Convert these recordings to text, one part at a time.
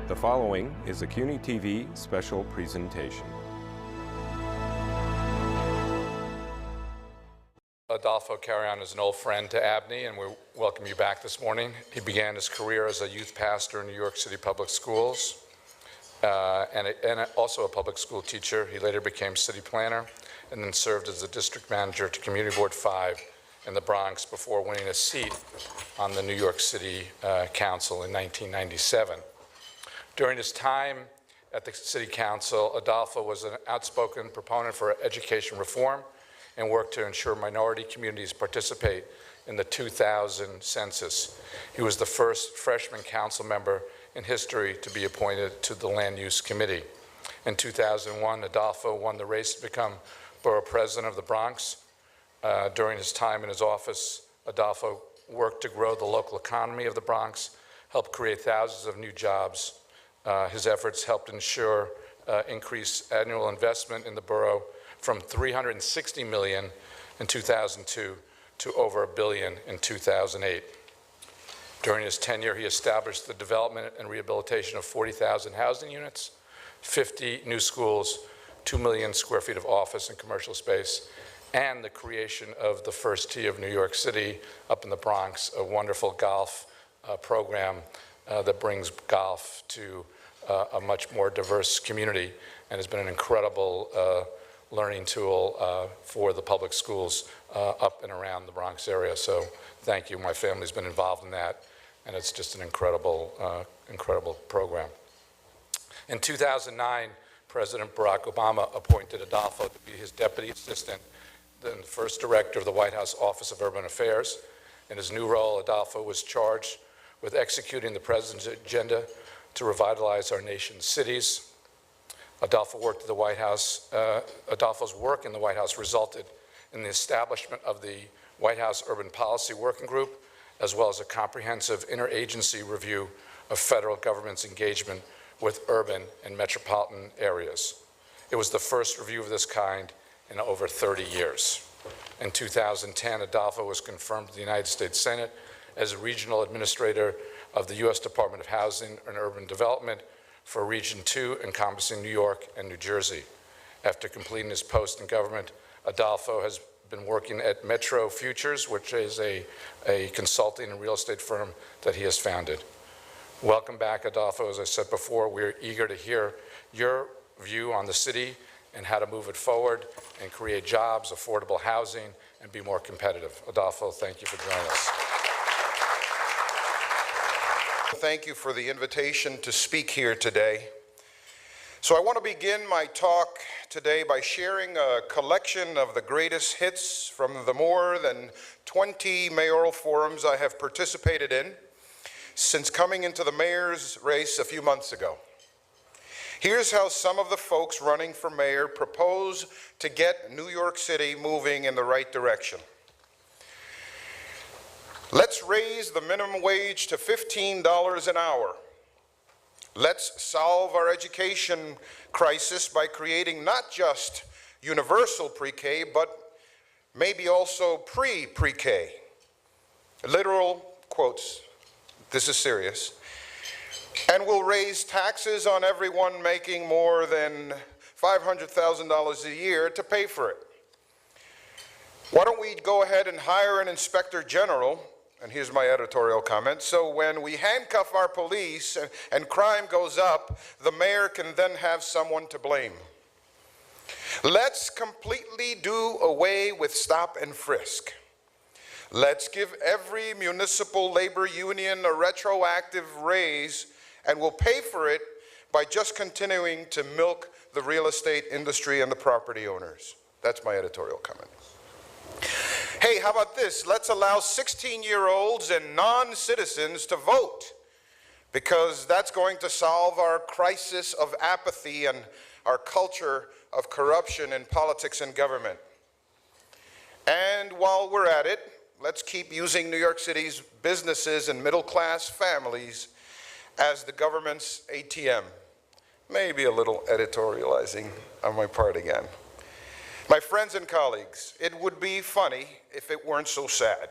The following is a CUNY TV special presentation. Adolfo Carrion is an old friend to ABNY, and we welcome you back this morning. He began his career as a youth pastor in New York City public schools and also a public school teacher. He later became city planner and then served as the district manager to Community Board 5 in the Bronx before winning a seat on the New York City Council in 1997. During his time at the City Council, Adolfo was an outspoken proponent for education reform and worked to ensure minority communities participate in the 2000 census. He was the first freshman council member in history to be appointed to the Land Use Committee. In 2001, Adolfo won the race to become Borough President of the Bronx. During his time in his office, Adolfo worked to grow the local economy of the Bronx, helped create thousands of new jobs. His efforts helped ensure increased annual investment in the borough from $360 million in 2002 to over $1 billion in 2008. During his tenure, he established the development and rehabilitation of 40,000 housing units, 50 new schools, 2 million square feet of office and commercial space, and the creation of the first tee of New York City up in the Bronx, a wonderful golf program that brings golf to a much more diverse community and has been an incredible learning tool for the public schools up and around the Bronx area. So thank you. My family's been involved in that, and it's just an incredible, incredible program. In 2009, President Barack Obama appointed Adolfo to be his deputy assistant, then the first director of the White House Office of Urban Affairs. In his new role, Adolfo was charged with executing the president's agenda to revitalize our nation's cities. Adolfo's work in the White House resulted in the establishment of the White House Urban Policy Working Group, as well as a comprehensive interagency review of federal government's engagement with urban and metropolitan areas. It was the first review of this kind in over 30 years. In 2010, Adolfo was confirmed to the United States Senate as a regional administrator of the U.S. Department of Housing and Urban Development for Region 2, encompassing New York and New Jersey. After completing his post in government, Adolfo has been working at Metro Futures, which is a consulting and real estate firm that he has founded. Welcome back, Adolfo. As I said before, we're eager to hear your view on the city and how to move it forward and create jobs, affordable housing, and be more competitive. Adolfo, thank you for joining us. Thank you for the invitation to speak here today. So I want to begin my talk today by sharing a collection of the greatest hits from the more than 20 mayoral forums I have participated in since coming into the mayor's race a few months ago. Here's how some of the folks running for mayor propose to get New York City moving in the right direction. Let's raise the minimum wage to $15 an hour. Let's solve our education crisis by creating not just universal pre-K, but maybe also pre-K. Literal quotes, this is serious. And we'll raise taxes on everyone making more than $500,000 a year to pay for it. Why don't we go ahead and hire an inspector general, and here's my editorial comment, so when we handcuff our police and crime goes up, the mayor can then have someone to blame. Let's completely do away with stop and frisk. Let's give every municipal labor union a retroactive raise, and we'll pay for it by just continuing to milk the real estate industry and the property owners. That's my editorial comment. Hey, how about this? Let's allow 16-year-olds and non-citizens to vote, because that's going to solve our crisis of apathy and our culture of corruption in politics and government. And while we're at it, let's keep using New York City's businesses and middle-class families as the government's ATM. Maybe a little editorializing on my part again. My friends and colleagues, it would be funny if it weren't so sad,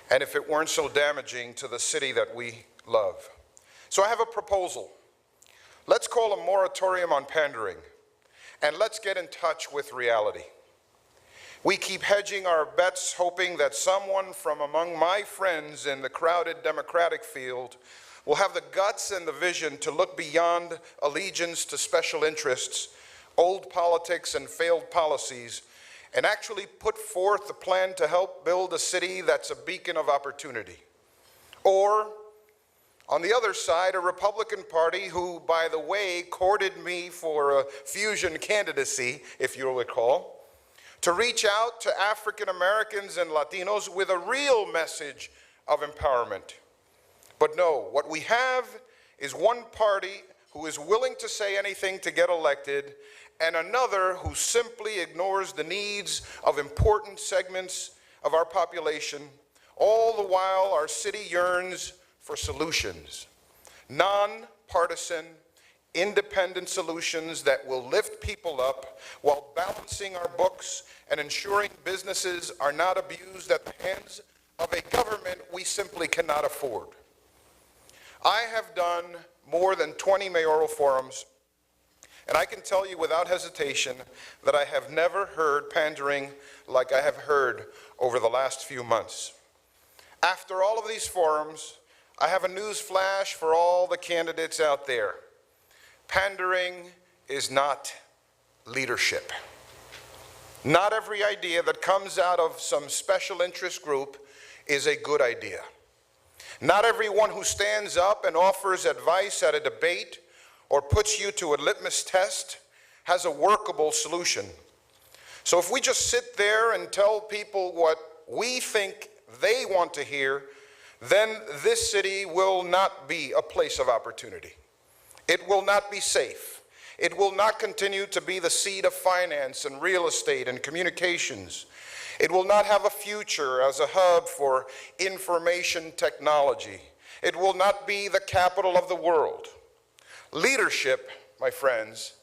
and if it weren't so damaging to the city that we love. So I have a proposal Let's call a moratorium on pandering, and let's get in touch with reality. We keep hedging our bets, hoping that someone from among my friends in the crowded Democratic field will have the guts and the vision to look beyond allegiance to special interests, old politics, and failed policies, and actually put forth a plan to help build a city that's a beacon of opportunity. Or, on the other side, a Republican Party who, by the way, courted me for a fusion candidacy, if you'll recall, to reach out to African Americans and Latinos with a real message of empowerment. But no, what we have is one party who is willing to say anything to get elected, and another who simply ignores the needs of important segments of our population, all the while our city yearns for solutions, non-partisan, independent solutions that will lift people up while balancing our books and ensuring businesses are not abused at the hands of a government we simply cannot afford. I have done more than 20 mayoral forums, and I can tell you without hesitation that I have never heard pandering like I have heard over the last few months. After all of these forums, I have a news flash for all the candidates out there. Pandering is not leadership. Not every idea that comes out of some special interest group is a good idea. Not everyone who stands up and offers advice at a debate or puts you to a litmus test has a workable solution. So if we just sit there and tell people what we think they want to hear, then this city will not be a place of opportunity. It will not be safe. It will not continue to be the seat of finance and real estate and communications. It will not have a future as a hub for information technology. It will not be the capital of the world. Leadership, my friends,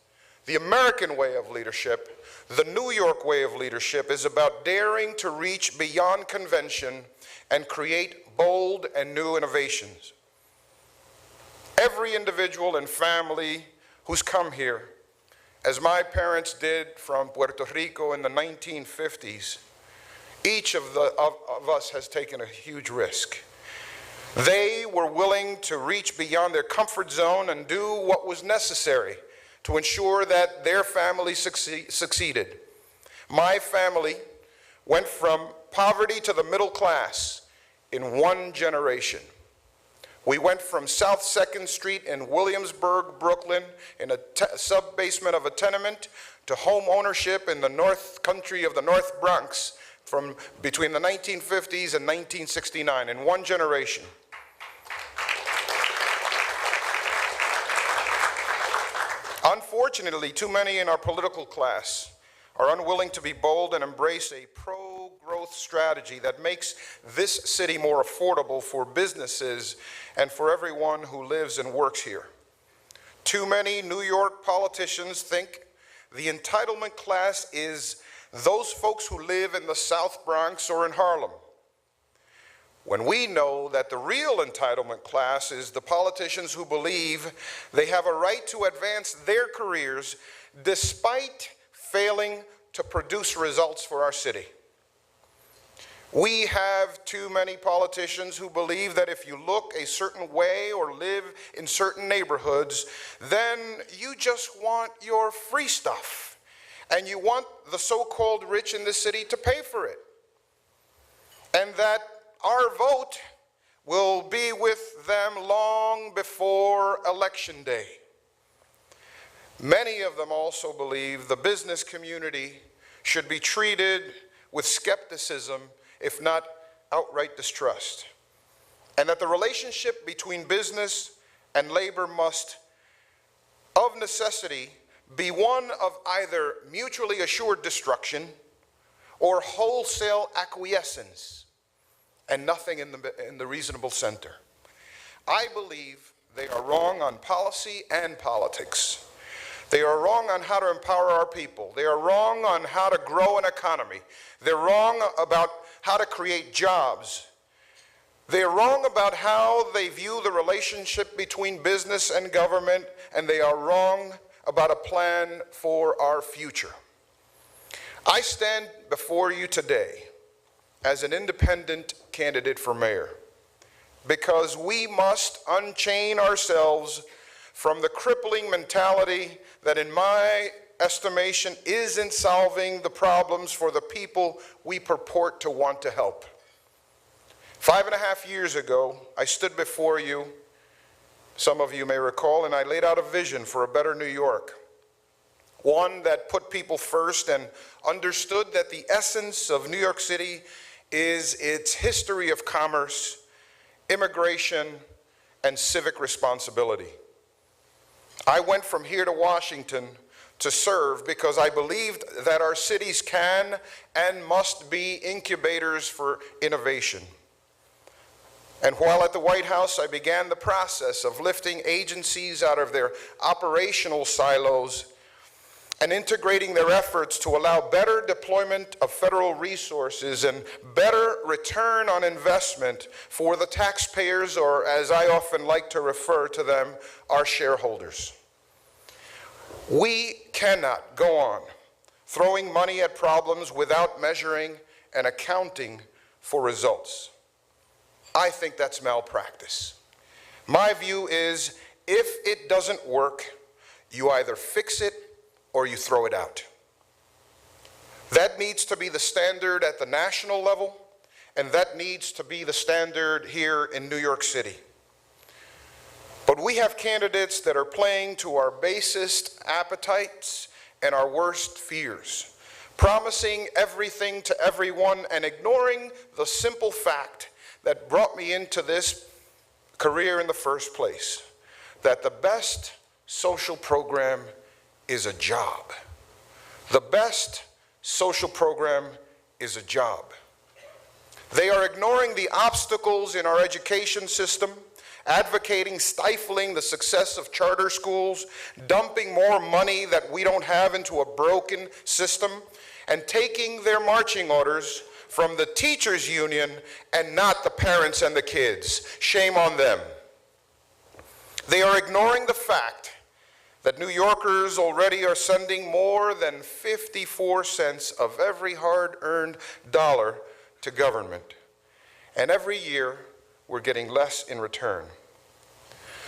the American way of leadership, the New York way of leadership, is about daring to reach beyond convention and create bold and new innovations. Every individual and family who's come here, as my parents did from Puerto Rico in the 1950s, each of us has taken a huge risk. They were willing to reach beyond their comfort zone and do what was necessary to ensure that their family succeeded. My family went from poverty to the middle class in one generation. We went from South 2nd Street in Williamsburg, Brooklyn, in a sub-basement of a tenement, to home ownership in the North Country of the North Bronx from between the 1950s and 1969, in one generation. Unfortunately, too many in our political class are unwilling to be bold and embrace a pro-growth strategy that makes this city more affordable for businesses and for everyone who lives and works here. Too many New York politicians think the entitlement class is those folks who live in the South Bronx or in Harlem, when we know that the real entitlement class is the politicians who believe they have a right to advance their careers despite failing to produce results for our city. We have too many politicians who believe that if you look a certain way or live in certain neighborhoods, then you just want your free stuff, and you want the so-called rich in this city to pay for it. And that our vote will be with them long before Election Day. Many of them also believe the business community should be treated with skepticism, if not outright distrust, and that the relationship between business and labor must, of necessity, be one of either mutually assured destruction or wholesale acquiescence, and nothing in the reasonable center. I believe they are wrong on policy and politics. They are wrong on how to empower our people. They are wrong on how to grow an economy. They're wrong about how to create jobs. They are wrong about how they view the relationship between business and government, and they are wrong about a plan for our future. I stand before you today as an independent candidate for mayor because we must unchain ourselves from the crippling mentality that, in my estimation, isn't solving the problems for the people we purport to want to help. 5.5 years ago, I stood before you, some of you may recall, and I laid out a vision for a better New York. One that put people first and understood that the essence of New York City is its history of commerce, immigration, and civic responsibility. I went from here to Washington to serve because I believed that our cities can and must be incubators for innovation. And while at the White House, I began the process of lifting agencies out of their operational silos and integrating their efforts to allow better deployment of federal resources and better return on investment for the taxpayers, or as I often like to refer to them, our shareholders. We cannot go on throwing money at problems without measuring and accounting for results. I think that's malpractice. My view is, if it doesn't work, you either fix it or you throw it out. That needs to be the standard at the national level, and that needs to be the standard here in New York City. But we have candidates that are playing to our basest appetites and our worst fears, promising everything to everyone and ignoring the simple fact that brought me into this career in the first place, that the best social program is a job. The best social program is a job. They are ignoring the obstacles in our education system, advocating stifling the success of charter schools, dumping more money that we don't have into a broken system, and taking their marching orders from the teachers' union and not the parents and the kids. Shame on them. They are ignoring the fact that New Yorkers already are sending more than 54 cents of every hard-earned dollar to government. And every year, we're getting less in return.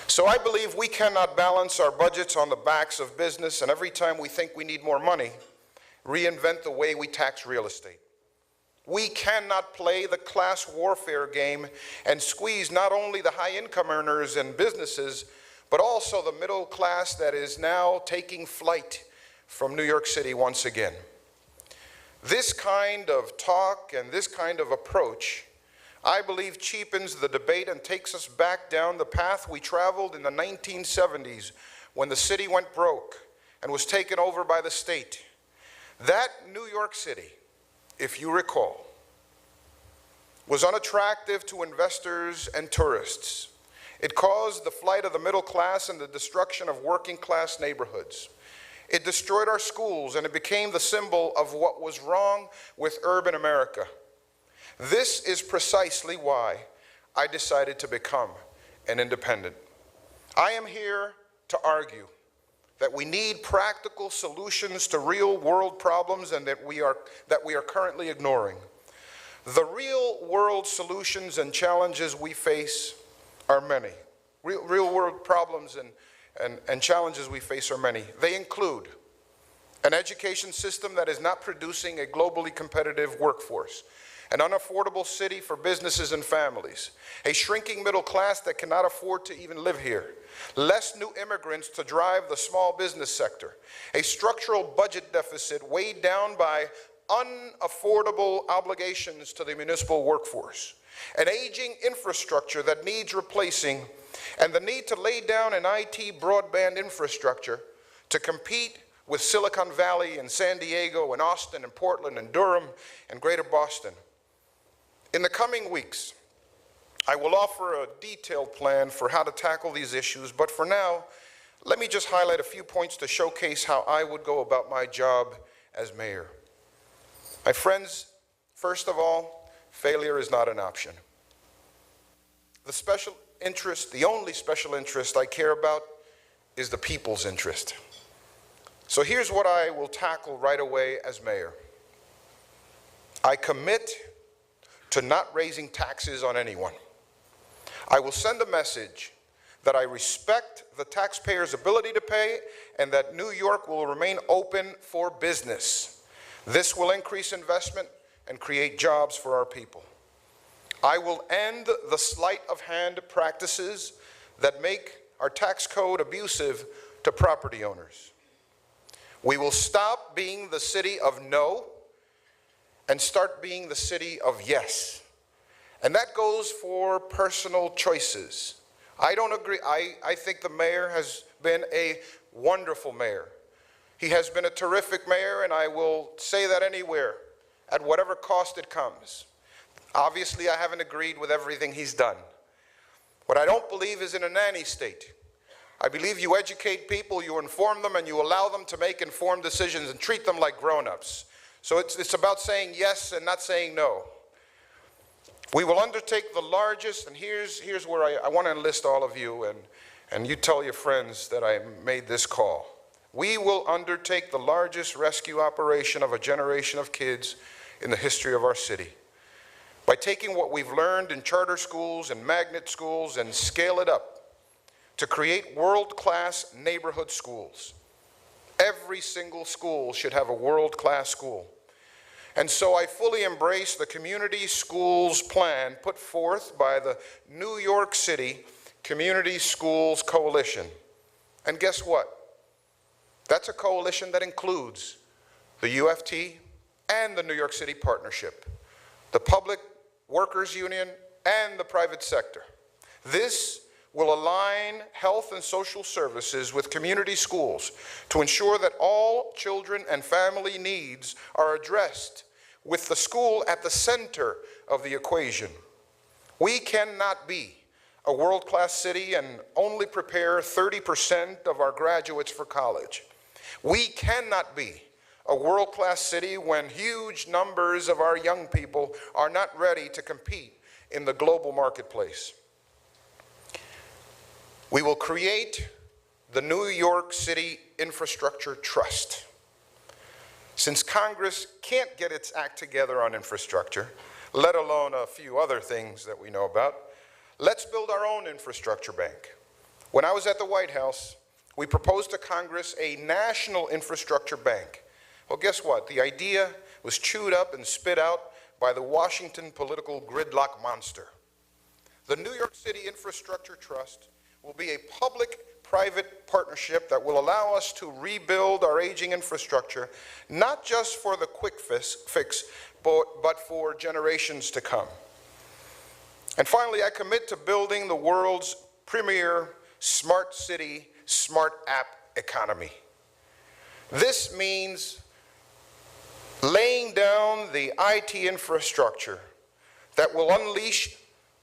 So I believe we cannot balance our budgets on the backs of business, and every time we think we need more money, reinvent the way we tax real estate. We cannot play the class warfare game and squeeze not only the high-income earners and businesses, but also the middle class that is now taking flight from New York City once again. This kind of talk and this kind of approach, I believe, cheapens the debate and takes us back down the path we traveled in the 1970s when the city went broke and was taken over by the state. That New York City, if you recall, was unattractive to investors and tourists. It caused the flight of the middle class and the destruction of working class neighborhoods. It destroyed our schools, and it became the symbol of what was wrong with urban America. This is precisely why I decided to become an independent. I am here to argue that we need practical solutions to real-world problems and that we are currently ignoring. The real-world solutions and challenges we face are many. Real-world problems and challenges we face are many. They include an education system that is not producing a globally competitive workforce, an unaffordable city for businesses and families, a shrinking middle class that cannot afford to even live here, less new immigrants to drive the small business sector, a structural budget deficit weighed down by unaffordable obligations to the municipal workforce, an aging infrastructure that needs replacing, and the need to lay down an IT broadband infrastructure to compete with Silicon Valley and San Diego and Austin and Portland and Durham and Greater Boston. In the coming weeks, I will offer a detailed plan for how to tackle these issues, but for now, let me just highlight a few points to showcase how I would go about my job as mayor. My friends, first of all, failure is not an option. the special interest, the only special interest I care about is the people's interest. So here's what I will tackle right away as mayor. I commit to not raising taxes on anyone. I will send a message that I respect the taxpayer's ability to pay and that New York will remain open for business. This will increase investment and create jobs for our people. I will end the sleight of hand practices that make our tax code abusive to property owners. We will stop being the city of no and start being the city of yes. And that goes for personal choices. I don't agree. I think the mayor has been a wonderful mayor. He has been a terrific mayor, and I will say that anywhere, at whatever cost it comes. Obviously, I haven't agreed with everything he's done. What I don't believe is in a nanny state. I believe you educate people, you inform them, and you allow them to make informed decisions and treat them like grown-ups. So it's about saying yes and not saying no. We will undertake the largest, and here's where I want to enlist all of you, and you tell your friends that I made this call. We will undertake the largest rescue operation of a generation of kids in the history of our city. By taking what we've learned in charter schools and magnet schools and scale it up to create world-class neighborhood schools. Every single school should have a world-class school. And so I fully embrace the community schools plan put forth by the New York City Community Schools Coalition. And guess what? That's a coalition that includes the UFT and the New York City Partnership, the Public Workers Union and the private sector. This will align health and social services with community schools to ensure that all children and family needs are addressed with the school at the center of the equation. We cannot be a world-class city and only prepare 30% of our graduates for college. We cannot be a world-class city when huge numbers of our young people are not ready to compete in the global marketplace. We will create the New York City Infrastructure Trust. Since Congress can't get its act together on infrastructure, let alone a few other things that we know about, let's build our own infrastructure bank. When I was at the White House, we proposed to Congress a national infrastructure bank. Well, guess what? The idea was chewed up and spit out by the Washington political gridlock monster. The New York City Infrastructure Trust will be a public-private partnership that will allow us to rebuild our aging infrastructure, not just for the quick fix, but for generations to come. And finally, I commit to building the world's premier smart city, smart app economy. This means laying down the IT infrastructure that will unleash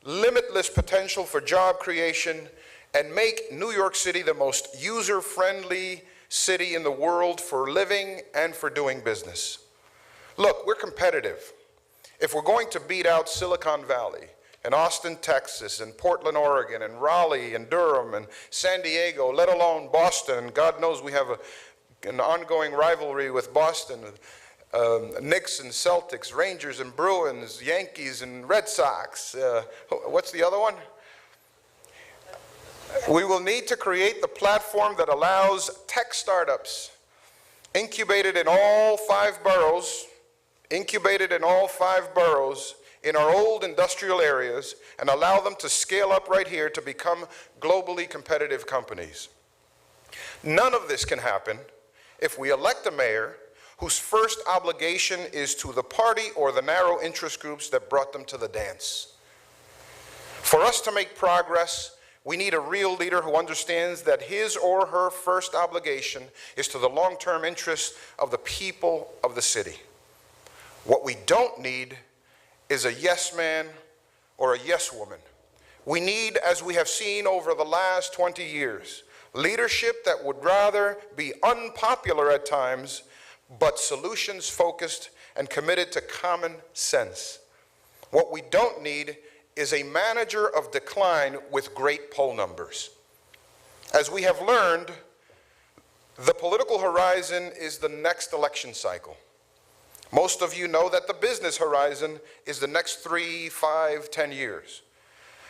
limitless potential for job creation and make New York City the most user-friendly city in the world for living and for doing business. Look, we're competitive. If we're going to beat out Silicon Valley and Austin, Texas, and Portland, Oregon, and Raleigh, and Durham, and San Diego, let alone Boston, and God knows we have an ongoing rivalry with Boston, Knicks and Celtics, Rangers and Bruins, Yankees and Red Sox. What's the other one? We will need to create the platform that allows tech startups incubated in all five boroughs in our old industrial areas and allow them to scale up right here to become globally competitive companies. None of this can happen if we elect a mayor whose first obligation is to the party or the narrow interest groups that brought them to the dance. For us to make progress, we need a real leader who understands that his or her first obligation is to the long-term interests of the people of the city. What we don't need is a yes man or a yes woman. We need, as we have seen over the last 20 years, leadership that would rather be unpopular at times, but solutions focused and committed to common sense. What we don't need is a manager of decline with great poll numbers. As we have learned, the political horizon is the next election cycle. Most of you know that the business horizon is the next 3, 5, 10 years.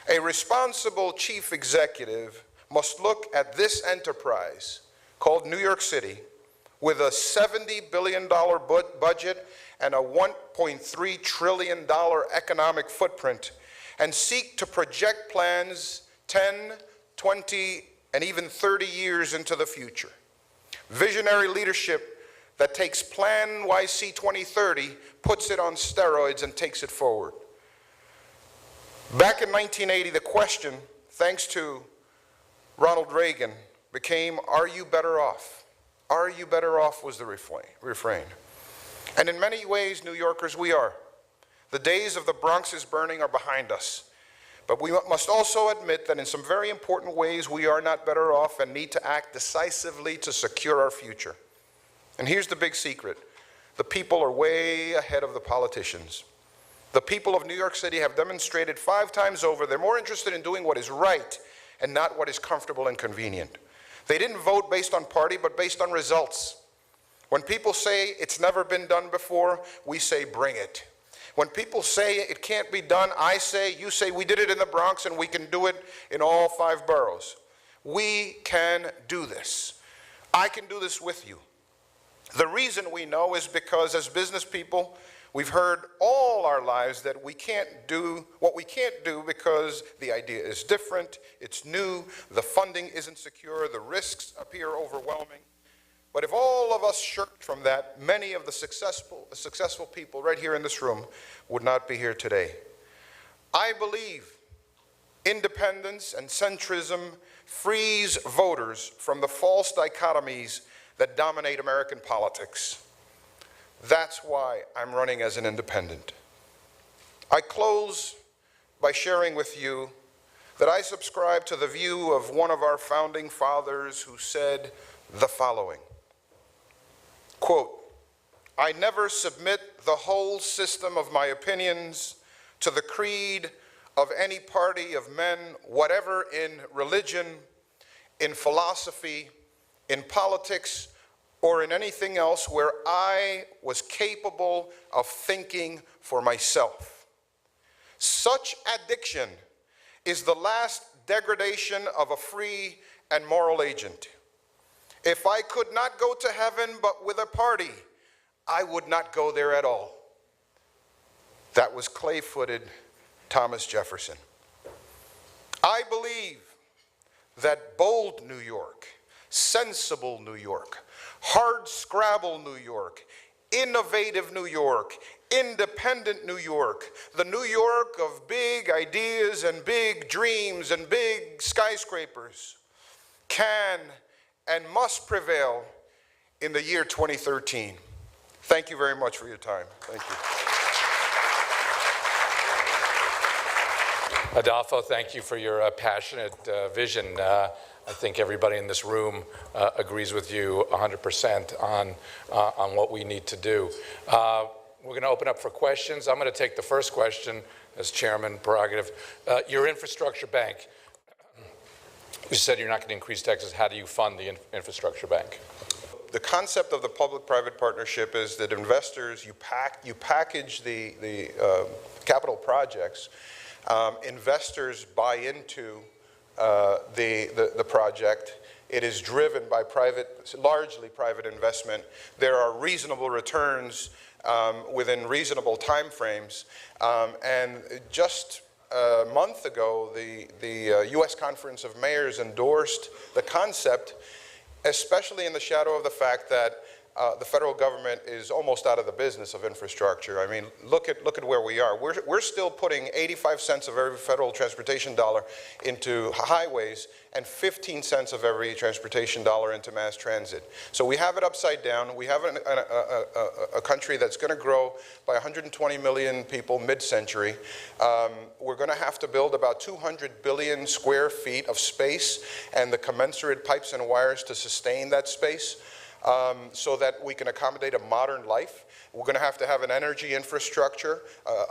A responsible chief executive must look at this enterprise called New York City with a $70 billion budget and a $1.3 trillion economic footprint and seek to project plans 10, 20, and even 30 years into the future. Visionary leadership that takes Plan NYC 2030, puts it on steroids, and takes it forward. Back in 1980, the question, thanks to Ronald Reagan, became, are you better off? Are you better off was the refrain. And in many ways, New Yorkers, we are. The days of the Bronx's burning are behind us. But we must also admit that in some very important ways, we are not better off and need to act decisively to secure our future. And here's the big secret. The people are way ahead of the politicians. The people of New York City have demonstrated 5 times over they're more interested in doing what is right and not what is comfortable and convenient. They didn't vote based on party, but based on results. When people say it's never been done before, we say bring it. When people say it can't be done, I say, you say we did it in the Bronx and we can do it in all 5 boroughs. We can do this. I can do this with you. The reason we know is because as business people, we've heard all our lives that we can't do what we can't do because the idea is different, it's new, the funding isn't secure, the risks appear overwhelming. But if all of us shirked from that, many of the successful people right here in this room would not be here today. I believe independence and centrism frees voters from the false dichotomies that dominate American politics. That's why I'm running as an independent. I close by sharing with you that I subscribe to the view of one of our founding fathers who said the following, quote, I never submit the whole system of my opinions to the creed of any party of men, whatever in religion, in philosophy, in politics, or in anything else where I was capable of thinking for myself. Such addiction is the last degradation of a free and moral agent. If I could not go to heaven but with a party, I would not go there at all. That was clay-footed Thomas Jefferson. I believe that bold New York, sensible New York, hard-scrabble New York, innovative New York, independent New York, the New York of big ideas and big dreams and big skyscrapers, can and must prevail in the year 2013. Thank you very much for your time. Thank you. Adolfo, thank you for your passionate vision. I think everybody in this room agrees with you 100% on what we need to do. We're going to open up for questions. I'm going to take the first question as chairman prerogative. Your infrastructure bank, you said you're not going to increase taxes. How do you fund the infrastructure bank? The concept of the public-private partnership is that investors, you package the capital projects, investors buy into the project. It is driven by largely private investment. There are reasonable returns within reasonable time frames. And just a month ago, the U.S. Conference of Mayors endorsed the concept, especially in the shadow of the fact that the federal government is almost out of the business of infrastructure. I mean, look at where we are. We're still putting 85 cents of every federal transportation dollar into highways and 15 cents of every transportation dollar into mass transit. So we have it upside down. We have a country that's going to grow by 120 million people mid-century. We're going to have to build about 200 billion square feet of space and the commensurate pipes and wires to sustain that space. so that we can accommodate a modern life. We're going to have an energy infrastructure,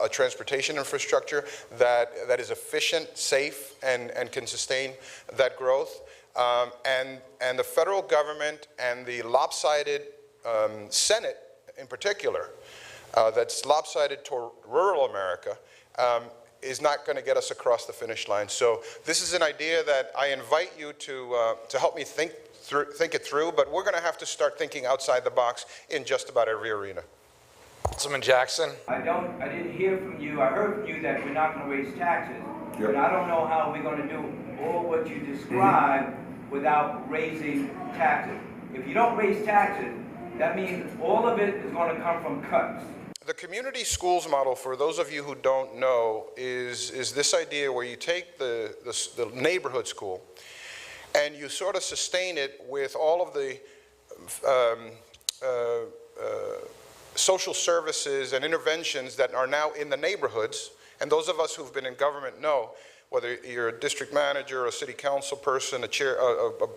a transportation infrastructure that is efficient, safe, and can sustain that growth. And the federal government and the lopsided Senate in particular, that's lopsided toward rural America, is not going to get us across the finish line. So this is an idea that I invite you to help me think it through, but we're going to have to start thinking outside the box in just about every arena. Councilman Jackson. I didn't hear from you. I heard from you that we're not going to raise taxes. Yep. But I don't know how we're going to do all what you described without raising taxes. If you don't raise taxes, that means all of it is going to come from cuts. The community schools model, for those of you who don't know, is this idea where you take the neighborhood school and you sort of sustain it with all of the social services and interventions that are now in the neighborhoods. And those of us who've been in government know, whether you're a district manager, a city council person, a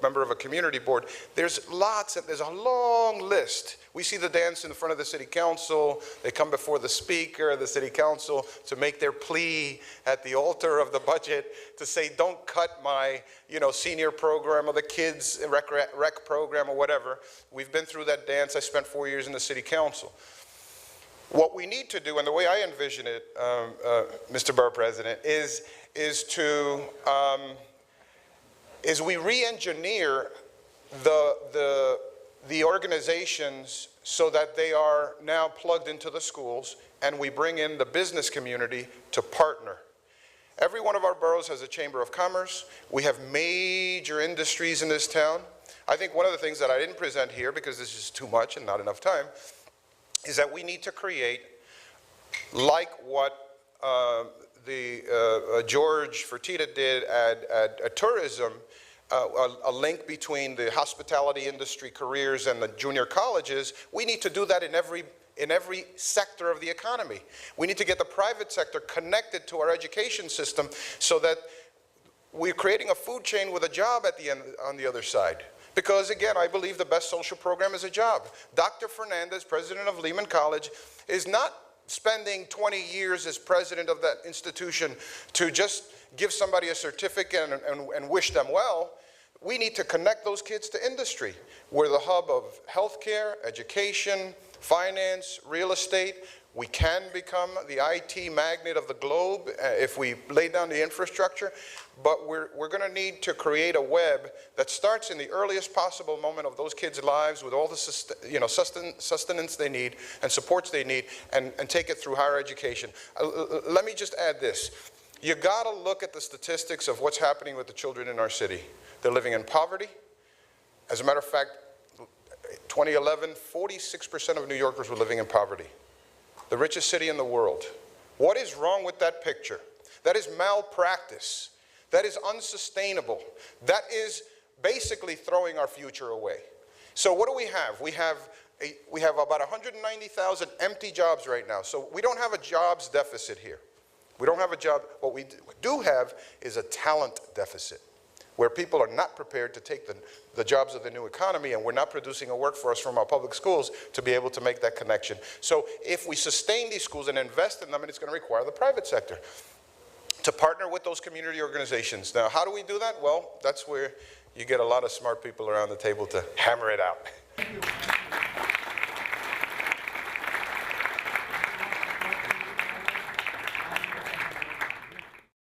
member of a community board, there's a long list. We see the dance in front of the city council. They come before the speaker of the city council to make their plea at the altar of the budget to say, don't cut my, senior program or the kids rec program or whatever. We've been through that dance. I spent 4 years in the city council. What we need to do, and the way I envision it, Mr. Borough President, is we re-engineer the organizations so that they are now plugged into the schools, and we bring in the business community to partner. Every one of our boroughs has a chamber of commerce. We have major industries in this town. I think one of the things that I didn't present here, because this is too much and not enough time, is that we need to create, like what George Fertitta did at tourism, a link between the hospitality industry careers and the junior colleges. We need to do that in every sector of the economy. We need to get the private sector connected to our education system so that we're creating a food chain with a job at the end on the other side. Because again, I believe the best social program is a job. Dr. Fernandez, president of Lehman College, is not spending 20 years as president of that institution to just give somebody a certificate and wish them well. We need to connect those kids to industry. We're the hub of healthcare, education, finance, real estate. We can become the IT magnet of the globe if we lay down the infrastructure, but we're going to need to create a web that starts in the earliest possible moment of those kids' lives with all the sustenance they need and supports they need, and take it through higher education. Let me just add this. You got to look at the statistics of what's happening with the children in our city. They're living in poverty. As a matter of fact, 2011, 46% of New Yorkers were living in poverty. The richest city in the world. What is wrong with that picture? That is malpractice. That is unsustainable. That is basically throwing our future away. So what do we have? We have about 190,000 empty jobs right now. So we don't have a jobs deficit here. We don't have a job. What we do have is a talent deficit, where people are not prepared to take the jobs of the new economy, and we're not producing a workforce from our public schools to be able to make that connection. So if we sustain these schools and invest in them, and it's going to require the private sector to partner with those community organizations. Now, how do we do that? Well, that's where you get a lot of smart people around the table to hammer it out.